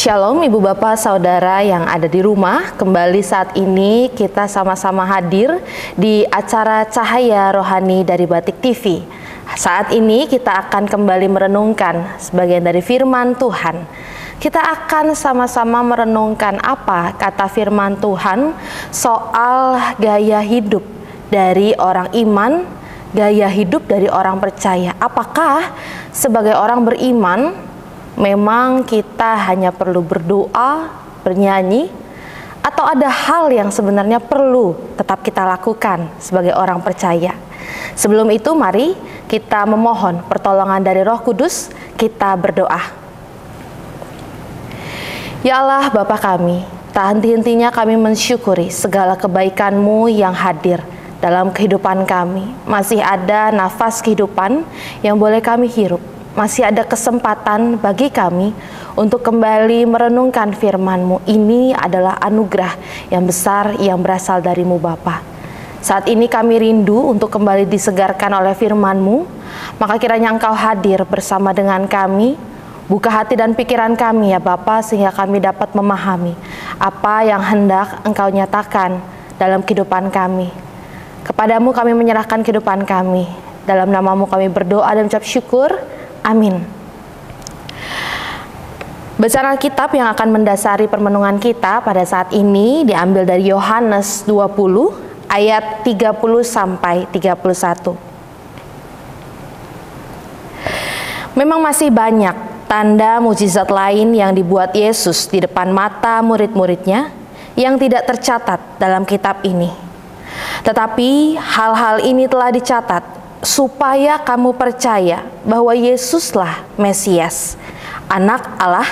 Shalom Ibu Bapak Saudara yang ada di rumah. Kembali saat ini kita sama-sama hadir di acara Cahaya Rohani dari Batik TV. Saat ini kita akan kembali merenungkan sebagian dari firman Tuhan. Kita akan sama-sama merenungkan apa kata firman Tuhan soal gaya hidup dari orang iman, gaya hidup dari orang percaya. Apakah sebagai orang beriman memang kita hanya perlu berdoa, bernyanyi, atau ada hal yang sebenarnya perlu tetap kita lakukan sebagai orang percaya? Sebelum itu mari kita memohon pertolongan dari Roh Kudus, kita berdoa. Ya Allah Bapa kami, tak henti-hentinya kami mensyukuri segala kebaikan-Mu yang hadir dalam kehidupan kami. Masih ada nafas kehidupan yang boleh kami hirup. Masih ada kesempatan bagi kami untuk kembali merenungkan firman-Mu. Ini adalah anugerah yang besar yang berasal dari-Mu Bapa. Saat ini kami rindu untuk kembali disegarkan oleh firman-Mu. Maka kiranya Engkau hadir bersama dengan kami. Buka hati dan pikiran kami ya Bapa, sehingga kami dapat memahami apa yang hendak Engkau nyatakan dalam kehidupan kami. Kepadamu kami menyerahkan kehidupan kami. Dalam nama-Mu kami berdoa dan ucap syukur. Amin. Bacaan Alkitab yang akan mendasari permenungan kita pada saat ini diambil dari Yohanes 20 ayat 30 sampai 31. Memang masih banyak tanda mukjizat lain yang dibuat Yesus di depan mata murid-muridnya yang tidak tercatat dalam kitab ini. Tetapi hal-hal ini telah dicatat supaya kamu percaya bahwa Yesuslah Mesias, Anak Allah,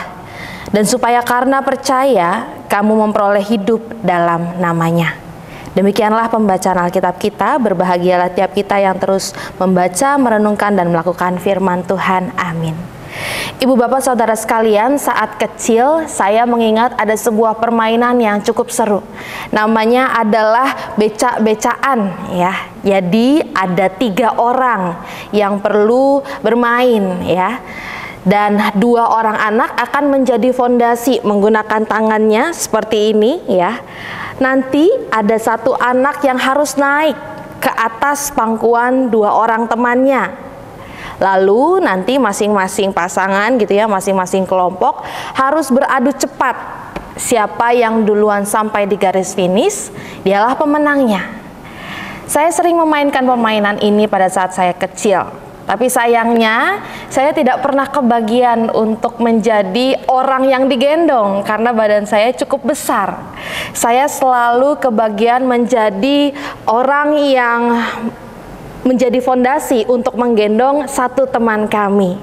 dan supaya karena percaya kamu memperoleh hidup dalam namanya. Demikianlah pembacaan Alkitab kita. Berbahagialah tiap kita yang terus membaca, merenungkan, dan melakukan firman Tuhan. Amin. Ibu Bapak Saudara sekalian, saat kecil saya mengingat ada sebuah permainan yang cukup seru. Namanya adalah becak-becaan ya. Jadi ada 3 orang yang perlu bermain ya. Dan 2 orang anak akan menjadi fondasi menggunakan tangannya seperti ini ya. Nanti ada 1 anak yang harus naik ke atas pangkuan 2 orang temannya. Lalu nanti masing-masing pasangan gitu ya, masing-masing kelompok harus beradu cepat. Siapa yang duluan sampai di garis finish, dialah pemenangnya. Saya sering memainkan permainan ini pada saat saya kecil. Tapi sayangnya saya tidak pernah kebagian untuk menjadi orang yang digendong karena badan saya cukup besar. Saya selalu kebagian menjadi orang yang menjadi fondasi untuk menggendong 1 teman kami.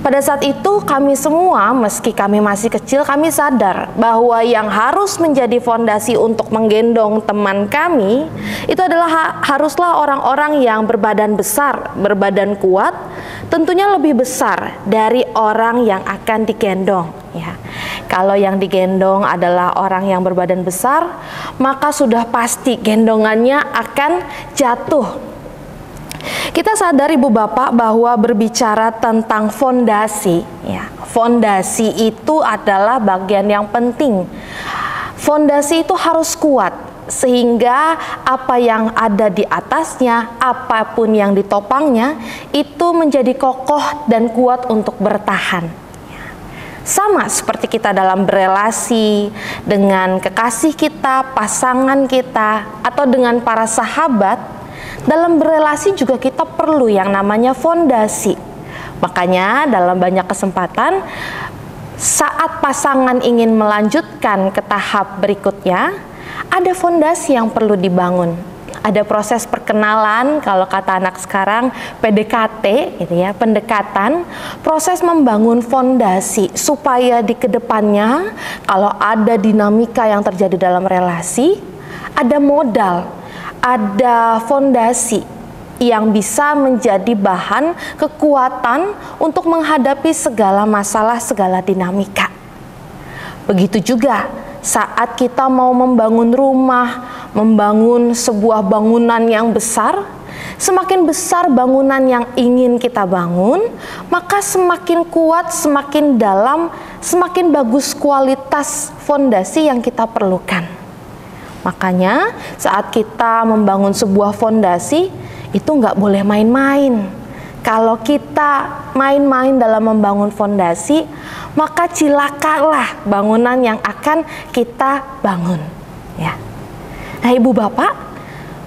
Pada saat itu kami semua, meski kami masih kecil, kami sadar bahwa yang harus menjadi fondasi untuk menggendong teman kami itu adalah haruslah orang-orang yang berbadan besar, berbadan kuat, tentunya lebih besar dari orang yang akan digendong ya. Kalau yang digendong adalah orang yang berbadan besar, maka sudah pasti gendongannya akan jatuh. Kita sadar Ibu Bapak bahwa berbicara tentang fondasi ya, fondasi itu adalah bagian yang penting. Fondasi itu harus kuat sehingga apa yang ada di atasnya, apapun yang ditopangnya itu menjadi kokoh dan kuat untuk bertahan. Sama seperti kita dalam berelasi dengan kekasih kita, pasangan kita, atau dengan para sahabat. Dalam berelasi juga kita perlu yang namanya fondasi. Makanya dalam banyak kesempatan saat pasangan ingin melanjutkan ke tahap berikutnya, ada fondasi yang perlu dibangun. Ada proses perkenalan, kalau kata anak sekarang PDKT gitu ya, pendekatan, proses membangun fondasi supaya di kedepannya kalau ada dinamika yang terjadi dalam relasi, ada modal, ada fondasi yang bisa menjadi bahan kekuatan untuk menghadapi segala masalah, segala dinamika. Begitu juga saat kita mau membangun rumah, membangun sebuah bangunan yang besar, semakin besar bangunan yang ingin kita bangun, maka semakin kuat, semakin dalam, semakin bagus kualitas fondasi yang kita perlukan. Makanya saat kita membangun sebuah fondasi, itu nggak boleh main-main. Kalau kita main-main dalam membangun fondasi, maka cilakalah bangunan yang akan kita bangun. Ya. Nah, Ibu Bapak,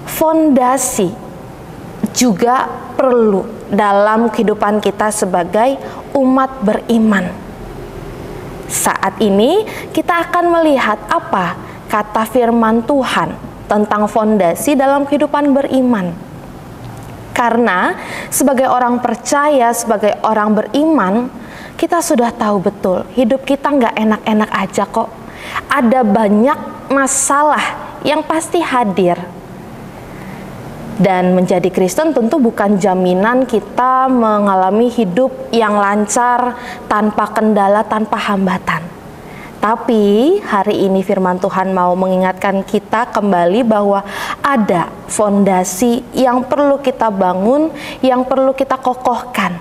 fondasi juga perlu dalam kehidupan kita sebagai umat beriman. Saat ini kita akan melihat apa kata firman Tuhan tentang fondasi dalam kehidupan beriman. Karena sebagai orang percaya, sebagai orang beriman, kita sudah tahu betul hidup kita nggak enak-enak aja kok. Ada banyak masalah yang pasti hadir. Dan menjadi Kristen tentu bukan jaminan kita mengalami hidup yang lancar, tanpa kendala, tanpa hambatan. Tapi hari ini firman Tuhan mau mengingatkan kita kembali bahwa ada fondasi yang perlu kita bangun, yang perlu kita kokohkan.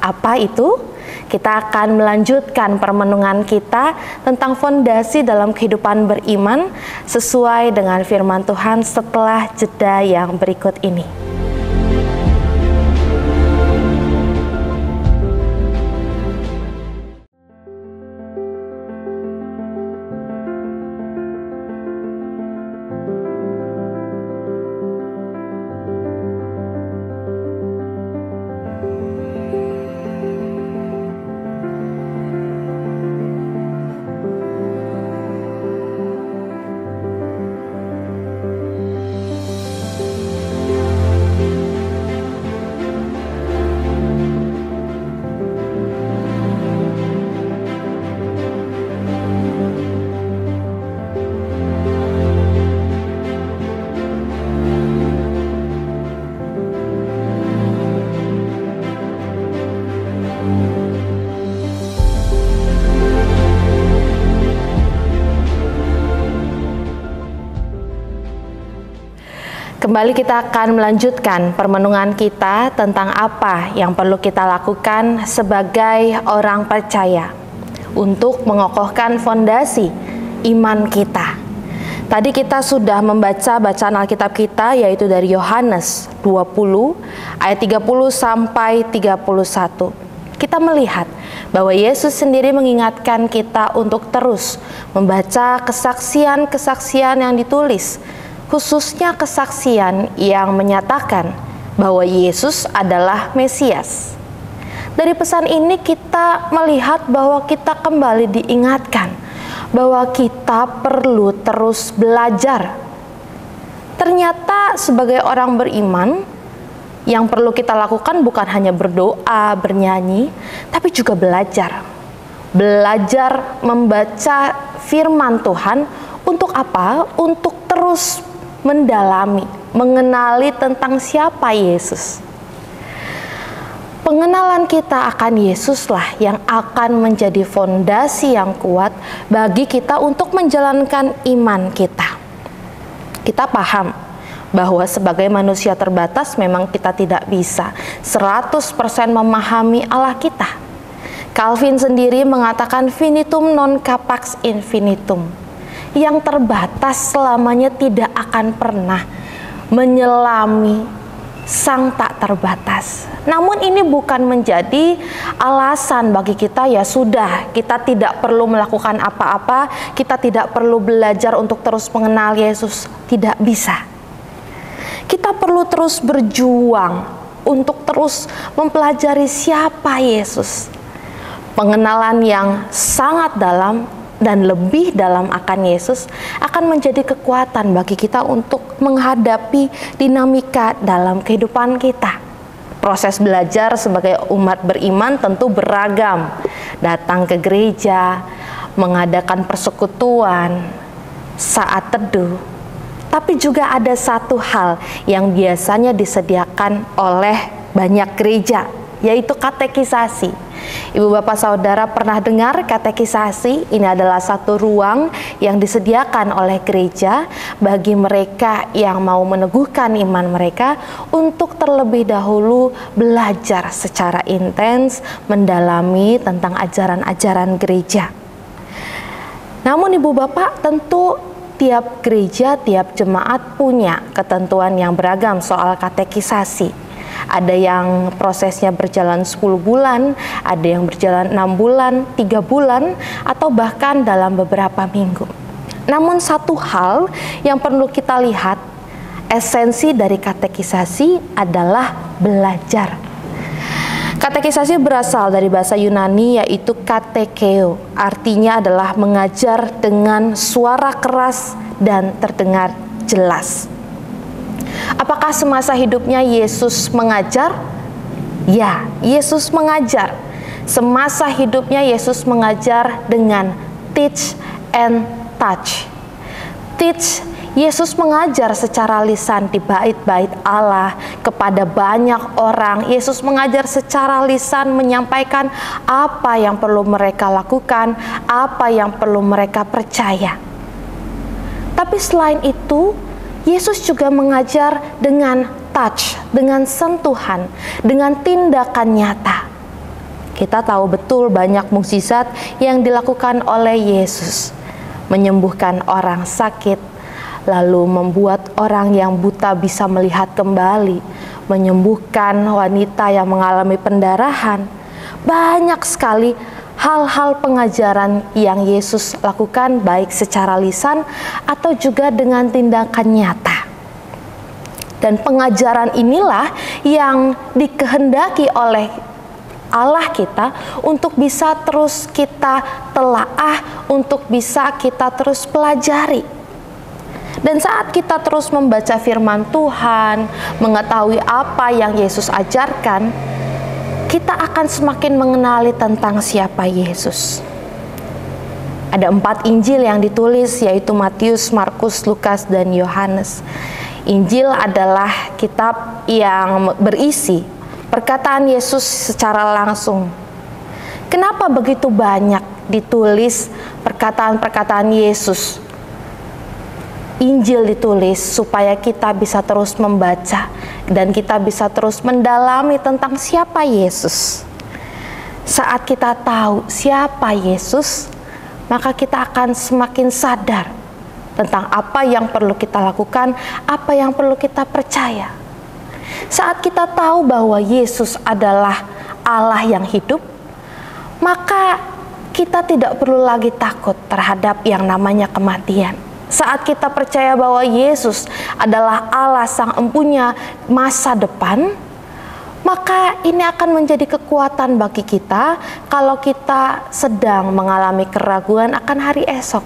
Apa itu? Kita akan melanjutkan permenungan kita tentang fondasi dalam kehidupan beriman sesuai dengan firman Tuhan setelah jeda yang berikut ini. Kembali kita akan melanjutkan permenungan kita tentang apa yang perlu kita lakukan sebagai orang percaya untuk mengokohkan fondasi iman kita. Tadi kita sudah membaca bacaan Alkitab kita, yaitu dari Yohanes 20 ayat 30 sampai 31. Kita melihat bahwa Yesus sendiri mengingatkan kita untuk terus membaca kesaksian-kesaksian yang ditulis, khususnya kesaksian yang menyatakan bahwa Yesus adalah Mesias. Dari pesan ini kita melihat bahwa kita kembali diingatkan bahwa kita perlu terus belajar. Ternyata sebagai orang beriman, yang perlu kita lakukan bukan hanya berdoa, bernyanyi, tapi juga belajar. Belajar membaca firman Tuhan untuk apa? Untuk terus mendalami, mengenali tentang siapa Yesus. Pengenalan kita akan Yesuslah yang akan menjadi fondasi yang kuat bagi kita untuk menjalankan iman kita. Kita paham bahwa sebagai manusia terbatas memang kita tidak bisa 100% memahami Allah kita. Calvin sendiri mengatakan finitum non capax infinitum. Yang terbatas selamanya tidak akan pernah menyelami sang tak terbatas. Namun ini bukan menjadi alasan bagi kita, ya sudah, kita tidak perlu melakukan apa-apa, kita tidak perlu belajar untuk terus mengenal Yesus. Tidak bisa. Kita perlu terus berjuang untuk terus mempelajari siapa Yesus. Pengenalan yang sangat dalam dan lebih dalam akan Yesus akan menjadi kekuatan bagi kita untuk menghadapi dinamika dalam kehidupan kita. Proses belajar sebagai umat beriman tentu beragam. Datang ke gereja, mengadakan persekutuan, saat teduh. Tapi juga ada satu hal yang biasanya disediakan oleh banyak gereja, yaitu katekisasi. Ibu bapak saudara pernah dengar katekisasi? Ini adalah satu ruang yang disediakan oleh gereja bagi mereka yang mau meneguhkan iman mereka untuk terlebih dahulu belajar secara intens mendalami tentang ajaran-ajaran gereja. Namun ibu bapak, tentu tiap gereja, tiap jemaat punya ketentuan yang beragam soal katekisasi. Ada yang prosesnya berjalan 10 bulan, ada yang berjalan 6 bulan, 3 bulan, atau bahkan dalam beberapa minggu. Namun satu hal yang perlu kita lihat, esensi dari katekisasi adalah belajar. Katekisasi berasal dari bahasa Yunani yaitu katekeo, artinya adalah mengajar dengan suara keras dan terdengar jelas. Apakah semasa hidupnya Yesus mengajar? Ya, Yesus mengajar. Semasa hidupnya Yesus mengajar dengan teach and touch. Teach, Yesus mengajar secara lisan di bait-bait Allah kepada banyak orang. Yesus mengajar secara lisan, menyampaikan apa yang perlu mereka lakukan, apa yang perlu mereka percaya. Tapi selain itu, Yesus juga mengajar dengan touch, dengan sentuhan, dengan tindakan nyata. Kita tahu betul banyak mukjizat yang dilakukan oleh Yesus. Menyembuhkan orang sakit, lalu membuat orang yang buta bisa melihat kembali, menyembuhkan wanita yang mengalami pendarahan. Banyak sekali hal-hal pengajaran yang Yesus lakukan baik secara lisan atau juga dengan tindakan nyata. Dan pengajaran inilah yang dikehendaki oleh Allah kita untuk bisa terus kita telaah, untuk bisa kita terus pelajari. Dan saat kita terus membaca firman Tuhan, mengetahui apa yang Yesus ajarkan, kita akan semakin mengenali tentang siapa Yesus. Ada 4 Injil yang ditulis, yaitu Matius, Markus, Lukas, dan Yohanes. Injil adalah kitab yang berisi perkataan Yesus secara langsung. Kenapa begitu banyak ditulis perkataan-perkataan Yesus? Injil ditulis supaya kita bisa terus membaca dan kita bisa terus mendalami tentang siapa Yesus. Saat kita tahu siapa Yesus, maka kita akan semakin sadar tentang apa yang perlu kita lakukan, apa yang perlu kita percaya. Saat kita tahu bahwa Yesus adalah Allah yang hidup, maka kita tidak perlu lagi takut terhadap yang namanya kematian. Saat kita percaya bahwa Yesus adalah Allah Sang Empunya masa depan, maka ini akan menjadi kekuatan bagi kita kalau kita sedang mengalami keraguan akan hari esok.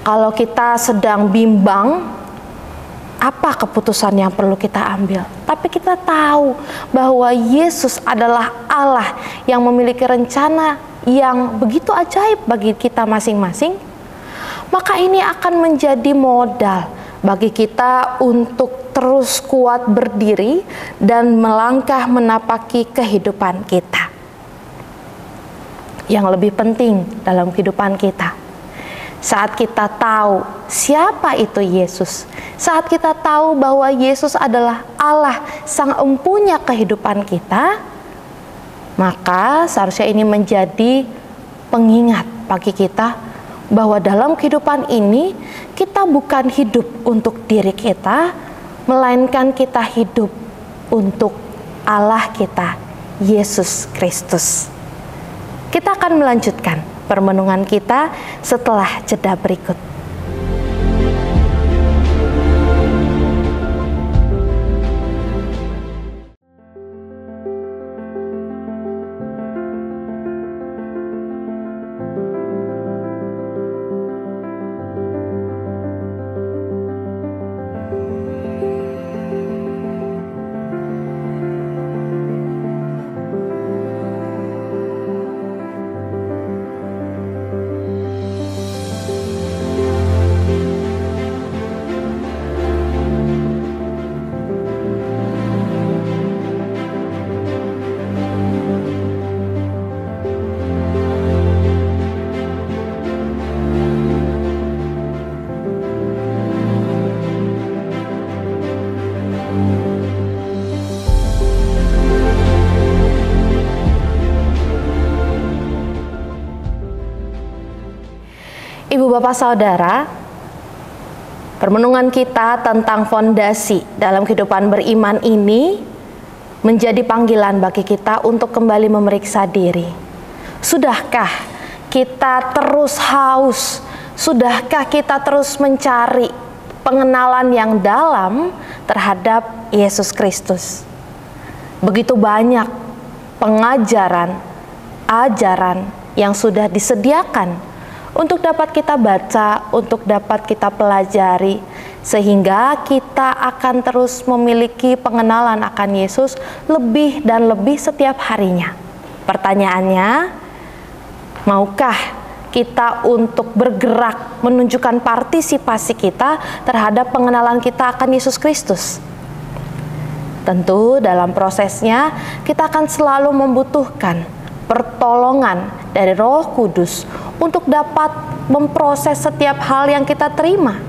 Kalau kita sedang bimbang, apa keputusan yang perlu kita ambil? Tapi kita tahu bahwa Yesus adalah Allah yang memiliki rencana yang begitu ajaib bagi kita masing-masing. Maka ini akan menjadi modal bagi kita untuk terus kuat berdiri dan melangkah menapaki kehidupan kita. Yang lebih penting dalam kehidupan kita, saat kita tahu siapa itu Yesus, saat kita tahu bahwa Yesus adalah Allah Sang Empunya kehidupan kita, maka seharusnya ini menjadi pengingat bagi kita bahwa dalam kehidupan ini kita bukan hidup untuk diri kita, melainkan kita hidup untuk Allah kita, Yesus Kristus. Kita akan melanjutkan permenungan kita setelah jeda berikut. Bapak Saudara, permenungan kita tentang fondasi dalam kehidupan beriman ini menjadi panggilan bagi kita untuk kembali memeriksa diri. Sudahkah kita terus haus? Sudahkah kita terus mencari pengenalan yang dalam terhadap Yesus Kristus? Begitu banyak pengajaran, ajaran yang sudah disediakan untuk dapat kita baca, untuk dapat kita pelajari, sehingga kita akan terus memiliki pengenalan akan Yesus lebih dan lebih setiap harinya. Pertanyaannya, maukah kita untuk bergerak menunjukkan partisipasi kita terhadap pengenalan kita akan Yesus Kristus? Tentu dalam prosesnya kita akan selalu membutuhkan pertolongan dari Roh Kudus untuk dapat memproses setiap hal yang kita terima,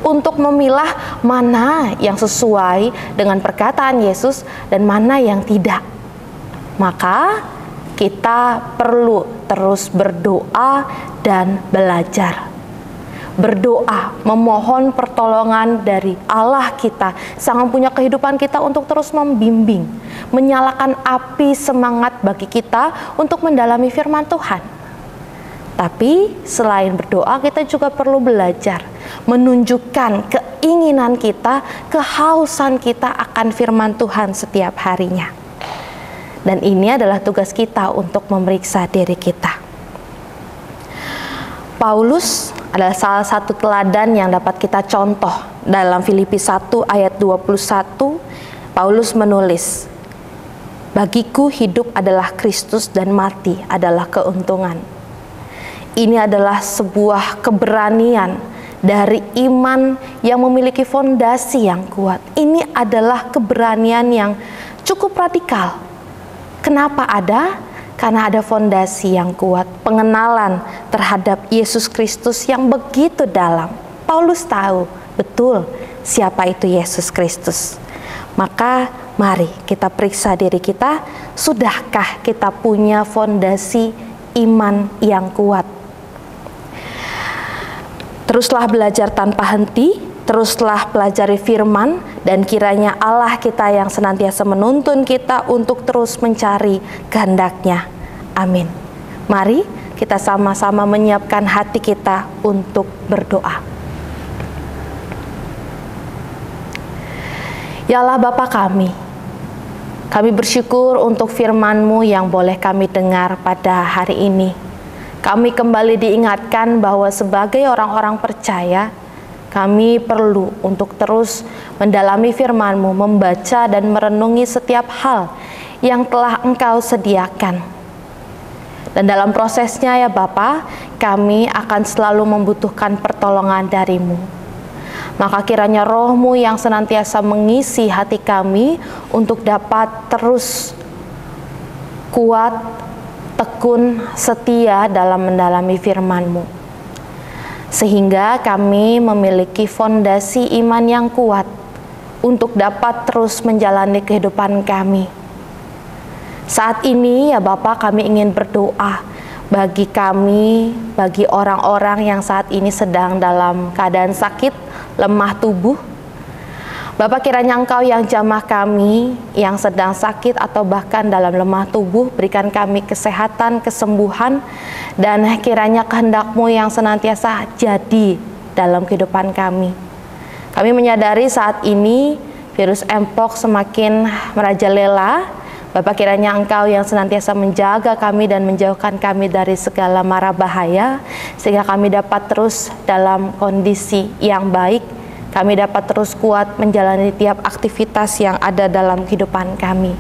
untuk memilah mana yang sesuai dengan perkataan Yesus dan mana yang tidak. Maka kita perlu terus berdoa dan belajar. Berdoa, memohon pertolongan dari Allah kita, Sang Mempunyai kehidupan kita, untuk terus membimbing, menyalakan api semangat bagi kita untuk mendalami firman Tuhan. Tapi selain berdoa, kita juga perlu belajar menunjukkan keinginan kita, kehausan kita akan firman Tuhan setiap harinya. Dan ini adalah tugas kita untuk memeriksa diri kita. Paulus adalah salah satu teladan yang dapat kita contoh. Dalam Filipi 1 ayat 21, Paulus menulis, "Bagiku hidup adalah Kristus dan mati adalah keuntungan." Ini adalah sebuah keberanian dari iman yang memiliki fondasi yang kuat. Ini adalah keberanian yang cukup radikal. Kenapa ada? Karena ada fondasi yang kuat, pengenalan terhadap Yesus Kristus yang begitu dalam. Paulus tahu betul siapa itu Yesus Kristus. Maka mari kita periksa diri kita, sudahkah kita punya fondasi iman yang kuat? Teruslah belajar tanpa henti, teruslah pelajari firman, dan kiranya Allah kita yang senantiasa menuntun kita untuk terus mencari kehendak-Nya. Amin. Mari kita sama-sama menyiapkan hati kita untuk berdoa. Ya Allah Bapa kami bersyukur untuk firman-Mu yang boleh kami dengar pada hari ini. Kami kembali diingatkan bahwa sebagai orang-orang percaya, kami perlu untuk terus mendalami firman-Mu, membaca dan merenungi setiap hal yang telah Engkau sediakan. Dan dalam prosesnya ya Bapa, kami akan selalu membutuhkan pertolongan dari-Mu. Maka kiranya Roh-Mu yang senantiasa mengisi hati kami untuk dapat terus kuat, tekun, setia dalam mendalami firman-Mu. Sehingga kami memiliki fondasi iman yang kuat untuk dapat terus menjalani kehidupan kami. Saat ini ya Bapak, kami ingin berdoa bagi kami, bagi orang-orang yang saat ini sedang dalam keadaan sakit, lemah tubuh. Bapak, kiranya Engkau yang jamah kami yang sedang sakit atau bahkan dalam lemah tubuh, berikan kami kesehatan, kesembuhan, dan kiranya kehendak-Mu yang senantiasa jadi dalam kehidupan kami. Kami menyadari saat ini virus Mpox semakin merajalela. Bapak, kiranya Engkau yang senantiasa menjaga kami dan menjauhkan kami dari segala mara bahaya, sehingga kami dapat terus dalam kondisi yang baik. Kami dapat terus kuat menjalani tiap aktivitas yang ada dalam kehidupan kami.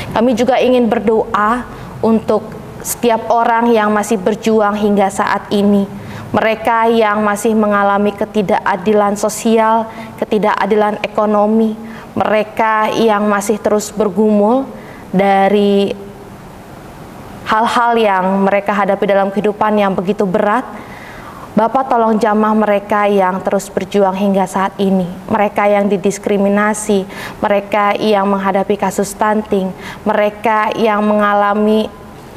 Kami juga ingin berdoa untuk setiap orang yang masih berjuang hingga saat ini. Mereka yang masih mengalami ketidakadilan sosial, ketidakadilan ekonomi, mereka yang masih terus bergumul dari hal-hal yang mereka hadapi dalam kehidupan yang begitu berat. Bapak, tolong jamah mereka yang terus berjuang hingga saat ini, mereka yang didiskriminasi, mereka yang menghadapi kasus stunting, mereka yang mengalami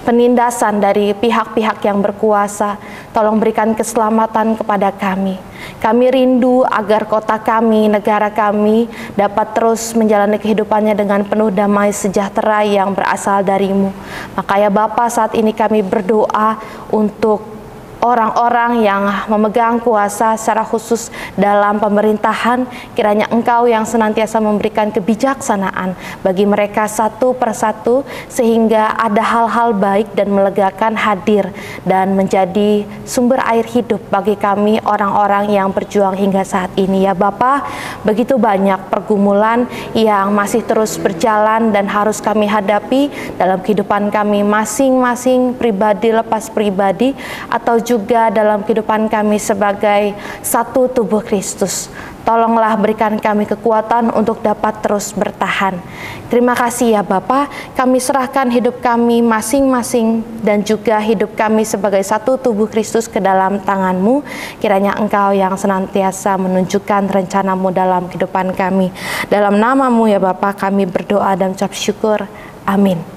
penindasan dari pihak-pihak yang berkuasa. Tolong berikan keselamatan kepada kami. Kami rindu agar kota kami, negara kami dapat terus menjalani kehidupannya dengan penuh damai sejahtera yang berasal darimu. Maka ya Bapa, saat ini kami berdoa untuk orang-orang yang memegang kuasa secara khusus dalam pemerintahan, kiranya Engkau yang senantiasa memberikan kebijaksanaan bagi mereka satu persatu, sehingga ada hal-hal baik dan melegakan hadir dan menjadi sumber air hidup bagi kami orang-orang yang berjuang hingga saat ini. Ya Bapa, begitu banyak pergumulan yang masih terus berjalan dan harus kami hadapi dalam kehidupan kami masing-masing, pribadi lepas pribadi, atau juga dalam kehidupan kami sebagai satu tubuh Kristus. Tolonglah berikan kami kekuatan untuk dapat terus bertahan. Terima kasih ya Bapa, kami serahkan hidup kami masing-masing dan juga hidup kami sebagai satu tubuh Kristus ke dalam tangan-Mu. Kiranya Engkau yang senantiasa menunjukkan rencana-Mu dalam kehidupan kami. Dalam nama-Mu ya Bapa kami berdoa dan ucap syukur. Amin.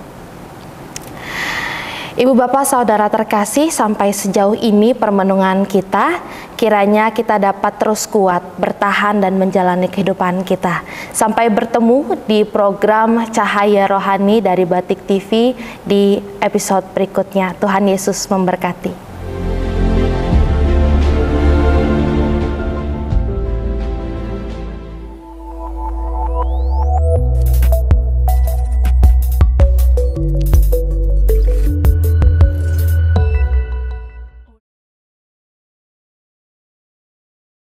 Ibu bapak saudara terkasih, sampai sejauh ini permenungan kita, kiranya kita dapat terus kuat, bertahan dan menjalani kehidupan kita. Sampai bertemu di program Cahaya Rohani dari Batik TV di episode berikutnya. Tuhan Yesus memberkati.